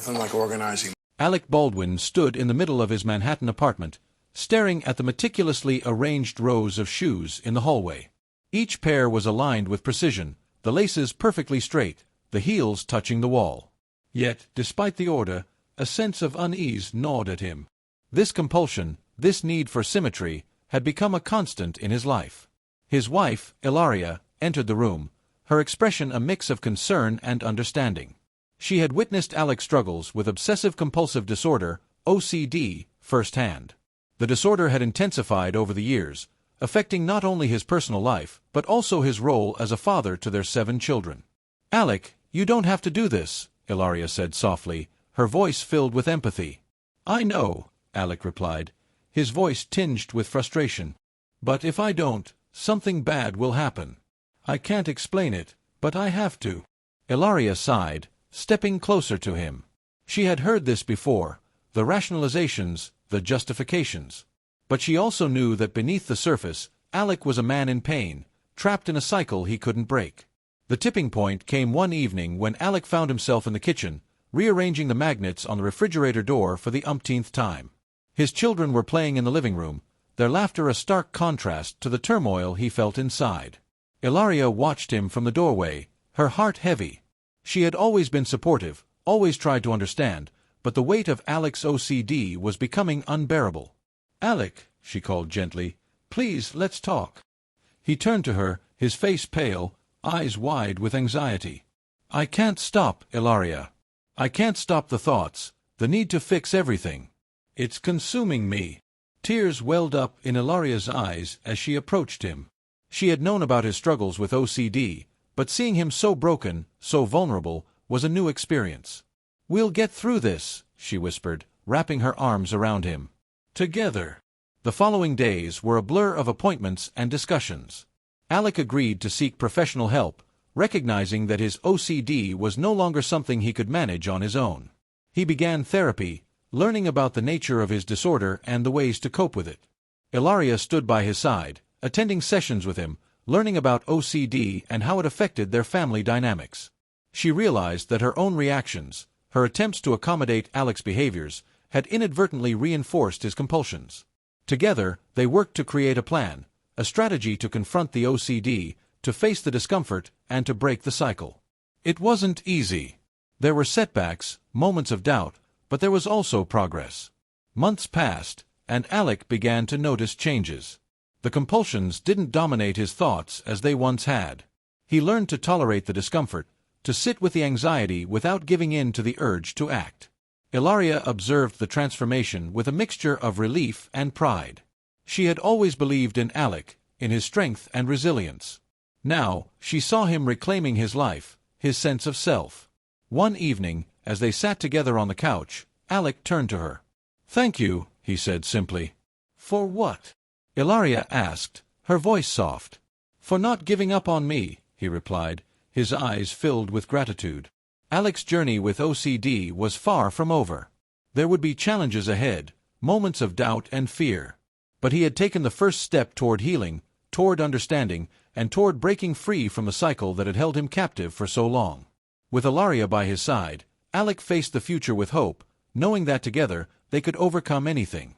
nothing like organizing. Alec Baldwin stood in the middle of his Manhattan apartment, staring at the meticulously arranged rows of shoes in the hallway. Each pair was aligned with precision, the laces perfectly straight, the heels touching the wall. Yet, despite the order, a sense of unease gnawed at him. This compulsion, this need for symmetry, had become a constant in his life. His wife, Ilaria, entered the room, her expression a mix of concern and understanding. She had witnessed Alec's struggles with obsessive-compulsive disorder, OCD, firsthand. The disorder had intensified over the years, affecting not only his personal life, but also his role as a father to their 7 children. "Alec, you don't have to do this," Ilaria said softly, her voice filled with empathy. "I know," Alec replied, his voice tinged with frustration. "But if I don't, something bad will happen. I can't explain it, but I have to." Ilaria sighed, stepping closer to him. She had heard this before, the rationalizations, the justifications. But she also knew that beneath the surface, Alec was a man in pain, trapped in a cycle he couldn't break. The tipping point came one evening when Alec found himself in the kitchen, rearranging the magnets on the refrigerator door for the umpteenth time. His children were playing in the living room, their laughter a stark contrast to the turmoil he felt inside. Ilaria watched him from the doorway, her heart heavy. She had always been supportive, always tried to understand, but the weight of Alec's OCD was becoming unbearable. "Alec," she called gently, "please, let's talk." He turned to her, his face pale, eyes wide with anxiety. "I can't stop, Ilaria. I can't stop the thoughts, the need to fix everything. It's consuming me." Tears welled up in Ilaria's eyes as she approached him. She had known about his struggles with OCD, but seeing him so broken, so vulnerable, was a new experience. "We'll get through this," she whispered, wrapping her arms around him. "Together." The following days were a blur of appointments and discussions. Alec agreed to seek professional help, recognizing that his OCD was no longer something he could manage on his own. He began therapy, learning about the nature of his disorder and the ways to cope with it. Ilaria stood by his side, attending sessions with him, learning about OCD and how it affected their family dynamics. She realized that her own reactions, her attempts to accommodate Alec's behaviors, had inadvertently reinforced his compulsions. Together, they worked to create a plan, a strategy to confront the OCD, to face the discomfort, and to break the cycle. It wasn't easy. There were setbacks, moments of doubt, but there was also progress. Months passed, and Alec began to notice changes. The compulsions didn't dominate his thoughts as they once had. He learned to tolerate the discomfort, to sit with the anxiety without giving in to the urge to act. Ilaria observed the transformation with a mixture of relief and pride. She had always believed in Alec, in his strength and resilience. Now, she saw him reclaiming his life, his sense of self. One evening, as they sat together on the couch, Alec turned to her. "Thank you," he said simply. "For what?" Ilaria asked, her voice soft. "For not giving up on me," he replied, his eyes filled with gratitude. Alec's journey with OCD was far from over. There would be challenges ahead, moments of doubt and fear. But he had taken the first step toward healing, toward understanding, and toward breaking free from the cycle that had held him captive for so long. With Ilaria by his side, Alec faced the future with hope, knowing that together they could overcome anything.